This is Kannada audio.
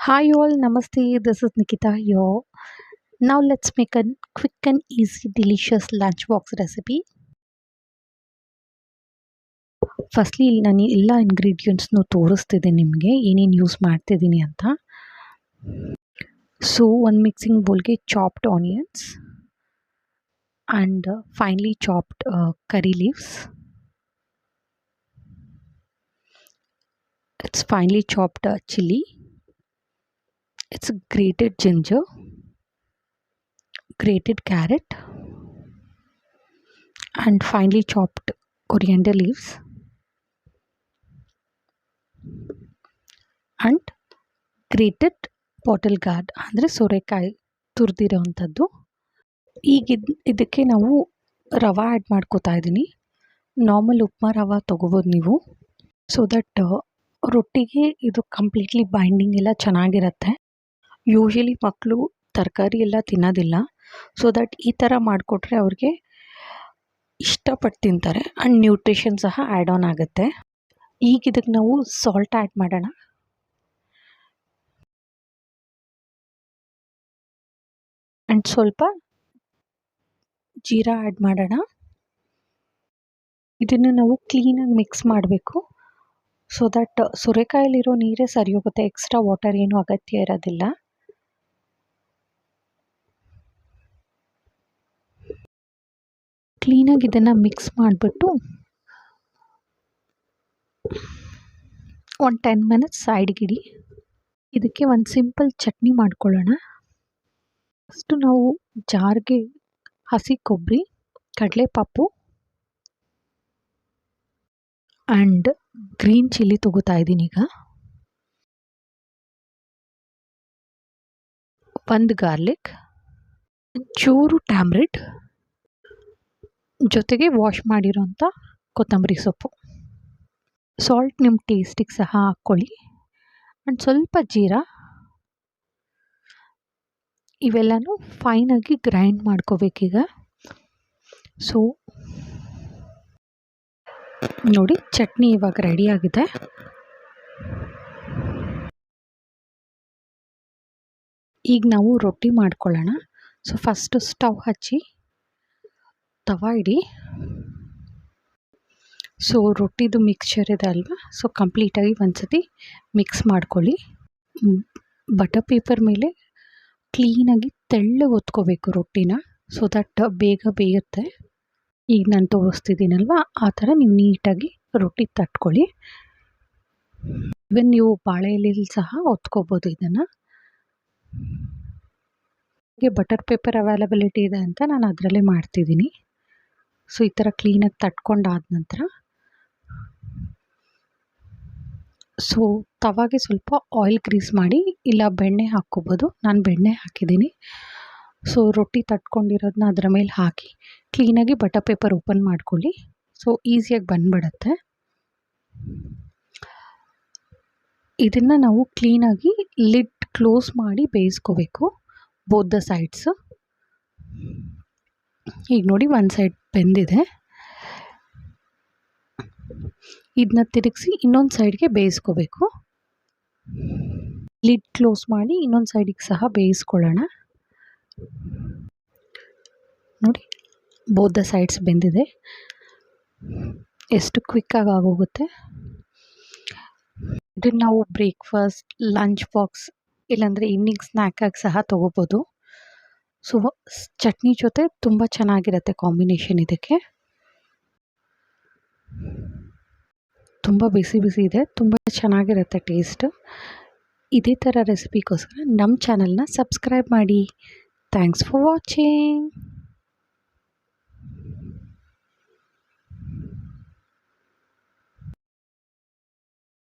Hi all, Namaste. This is Nikita here. Now let's make a quick and easy, delicious lunchbox recipe. Firstly ಇಲ್ಲಿ ನಾನು ಎಲ್ಲ ಇಂಗ್ರೀಡಿಯೆಂಟ್ಸ್ನು ತೋರಿಸ್ತಿದ್ದೀನಿ ನಿಮಗೆ ಏನೇನು ಯೂಸ್ ಮಾಡ್ತಿದ್ದೀನಿ ಅಂತ. ಸೊ ಒಂದು ಮಿಕ್ಸಿಂಗ್ ಬೌಲ್ಗೆ chopped onions and finally chopped curry leaves. It's finely chopped chili. It's grated ginger, grated carrot, and finely chopped coriander leaves, and grated bottle gourd ಅಂದರೆ ಸೋರೆಕಾಯಿ ತುರಿದಿರೋ ಅಂಥದ್ದು. ಈಗ ಇದಕ್ಕೆ ನಾವು ರವೆ ಆ್ಯಡ್ ಮಾಡ್ಕೋತಾ ಇದ್ದೀನಿ. ನಾರ್ಮಲ್ ಉಪ್ಮಾ ರವೆ ತೊಗೋಬೋದು ನೀವು, ಸೊ ದಟ್ ರೊಟ್ಟಿಗೆ ಇದು ಕಂಪ್ಲೀಟ್ಲಿ ಬೈಂಡಿಂಗ್ ಎಲ್ಲ ಚೆನ್ನಾಗಿರುತ್ತೆ. ಯೂಶ್ವಲಿ ಮಕ್ಕಳು ತರಕಾರಿ ಎಲ್ಲ ತಿನ್ನೋದಿಲ್ಲ, ಸೊ ದಟ್ ಈ ಥರ ಮಾಡಿಕೊಟ್ರೆ ಅವ್ರಿಗೆ ಇಷ್ಟಪಟ್ಟು ತಿಂತಾರೆ ಆ್ಯಂಡ್ ನ್ಯೂಟ್ರಿಷನ್ ಸಹ ಆ್ಯಡ್ ಆನ್ ಆಗುತ್ತೆ. ಈಗ ಇದಕ್ಕೆ ನಾವು ಸಾಲ್ಟ್ ಆ್ಯಡ್ ಮಾಡೋಣ. ಆ್ಯಂಡ್ ಸ್ವಲ್ಪ ಜೀರಾ ಆ್ಯಡ್ ಮಾಡೋಣ. ಇದನ್ನು ನಾವು ಕ್ಲೀನಾಗಿ ಮಿಕ್ಸ್ ಮಾಡಬೇಕು, ಸೊ ದಟ್ ಸೋರೆಕಾಯಲ್ಲಿರೋ ನೀರೇ ಸರಿ ಹೋಗುತ್ತೆ, ಎಕ್ಸ್ಟ್ರಾ ವಾಟರ್ ಏನೂ ಅಗತ್ಯ ಇರೋದಿಲ್ಲ. ಕ್ಲೀನಾಗಿ ಇದನ್ನು ಮಿಕ್ಸ್ ಮಾಡಿಬಿಟ್ಟು ಒಂದು 10 ಮಿನಿಟ್ಸ್ ಸೈಡ್ಗಿಡಿ. ಇದಕ್ಕೆ ಒಂದು ಸಿಂಪಲ್ ಚಟ್ನಿ ಮಾಡ್ಕೊಳ್ಳೋಣ. ಫಸ್ಟು ನಾವು ಜಾರ್ಗೆ ಹಸಿ ಕೊಬ್ಬರಿ, ಕಡಲೆಪಪ್ಪು ಆ್ಯಂಡ್ ಗ್ರೀನ್ ಚಿಲ್ಲಿ ತೊಗೋತಾ ಇದ್ದೀನಿ. ಈಗ ಒಂದು ಗಾರ್ಲಿಕ್, ಚೂರು ಟ್ಯಾಮ್ರಿಡ್, ಜೊತೆಗೆ ವಾಶ್ ಮಾಡಿರೋಂಥ ಕೊತ್ತಂಬರಿ ಸೊಪ್ಪು, ಸಾಲ್ಟ್ ನಿಮ್ಮ ಟೇಸ್ಟಿಗೆ ಸಹ ಹಾಕ್ಕೊಳ್ಳಿ, ಆ್ಯಂಡ್ ಸ್ವಲ್ಪ ಜೀರಾ. ಇವೆಲ್ಲನೂ ಫೈನಾಗಿ ಗ್ರೈಂಡ್ ಮಾಡ್ಕೋಬೇಕೀಗ. ಸೊ ನೋಡಿ, ಚಟ್ನಿ ಇವಾಗ ರೆಡಿಯಾಗಿದೆ. ಈಗ ನಾವು ರೊಟ್ಟಿ ಮಾಡ್ಕೊಳ್ಳೋಣ. ಸೊ ಫಸ್ಟು ಸ್ಟವ್ ಹಚ್ಚಿ ತವಾ ಇಡಿ. ಸೊ ರೊಟ್ಟಿದು ಮಿಕ್ಸ್ಚರ್ ಇದೆ ಅಲ್ವಾ, ಸೊ ಕಂಪ್ಲೀಟಾಗಿ ಒಂದ್ಸತಿ ಮಿಕ್ಸ್ ಮಾಡ್ಕೊಳ್ಳಿ. ಬಟರ್ ಪೇಪರ್ ಮೇಲೆ ಕ್ಲೀನಾಗಿ ತೆಳ್ಳಗೆ ಒತ್ಕೋಬೇಕು ರೊಟ್ಟಿನ, ಸೊ ದಟ್ ಬೇಗ ಬೇಯುತ್ತೆ. ಈಗ ನಾನು ತೋರಿಸ್ತಿದ್ದೀನಲ್ವ, ಆ ಥರ ನೀವು ನೀಟಾಗಿ ರೊಟ್ಟಿ ತಟ್ಕೊಳ್ಳಿ. ಇವನ್ ನೀವು ಬಾಳೆ ಎಲೆಯಲ್ಲಿ ಸಹ ಒತ್ಕೋಬೋದು ಇದನ್ನು. ಹೀಗೆ ಬಟರ್ ಪೇಪರ್ ಅವೈಲಬಿಲಿಟಿ ಇದೆ ಅಂತ ನಾನು ಅದರಲ್ಲೇ ಮಾಡ್ತಿದ್ದೀನಿ. ಸೊ ಈ ಥರ ಕ್ಲೀನಾಗಿ ತಟ್ಕೊಂಡಾದ ನಂತರ ಸೊ ತವಾಗೆ ಸ್ವಲ್ಪ ಆಯಿಲ್ ಗ್ರೀಸ್ ಮಾಡಿ, ಇಲ್ಲ ಬೆಣ್ಣೆ ಹಾಕ್ಕೋಬೋದು. ನಾನು ಬೆಣ್ಣೆ ಹಾಕಿದ್ದೀನಿ. ಸೊ ರೊಟ್ಟಿ ತಟ್ಕೊಂಡಿರೋದನ್ನ ಅದರ ಮೇಲೆ ಹಾಕಿ ಕ್ಲೀನಾಗಿ ಬಟರ್ ಪೇಪರ್ ಓಪನ್ ಮಾಡ್ಕೊಳ್ಳಿ. ಸೊ ಈಸಿಯಾಗಿ ಬಂದ್ಬಿಡುತ್ತೆ. ಇದನ್ನು ನಾವು ಕ್ಲೀನಾಗಿ ಲಿಡ್ ಕ್ಲೋಸ್ ಮಾಡಿ ಬೇಯಿಸ್ಕೋಬೇಕು, ಬೋತ್ ದ ಸೈಡ್ಸು. ಈಗ ನೋಡಿ, ಒಂದು ಸೈಡ್ ಬೆಂದಿದೆ. ಇದನ್ನ ತಿರುಗಿಸಿ ಇನ್ನೊಂದು ಸೈಡ್ಗೆ ಬೇಯಿಸ್ಕೋಬೇಕು. ಲಿಡ್ ಕ್ಲೋಸ್ ಮಾಡಿ ಇನ್ನೊಂದು ಸೈಡಿಗೆ ಸಹ ಬೇಯಿಸ್ಕೊಳ್ಳೋಣ. ನೋಡಿ, ಬೋತ್ ದ ಸೈಡ್ಸ್ ಬೆಂದಿದೆ. ಎಷ್ಟು ಕ್ವಿಕ್ಕಾಗಿ ಆಗೋಗುತ್ತೆ. ಇದನ್ನು ನಾವು ಬ್ರೇಕ್ಫಾಸ್ಟ್, ಲಂಚ್ ಬಾಕ್ಸ್, ಇಲ್ಲಾಂದರೆ ಈವ್ನಿಂಗ್ ಸ್ನ್ಯಾಕಾಗಿ ಸಹ ತೊಗೋಬೋದು. ಸೊ ಚಟ್ನಿ ಜೊತೆ ತುಂಬ ಚೆನ್ನಾಗಿರುತ್ತೆ ಕಾಂಬಿನೇಷನ್ ಇದಕ್ಕೆ. ತುಂಬ ಬಿಸಿ ಬಿಸಿ ಇದೆ, ತುಂಬ ಚೆನ್ನಾಗಿರುತ್ತೆ ಟೇಸ್ಟ್. ಇದೇ ಥರ ರೆಸಿಪಿಗೋಸ್ಕರ ನಮ್ಮ ಚಾನಲ್ನ ಸಬ್ಸ್ಕ್ರೈಬ್ ಮಾಡಿ. Thanks for watching.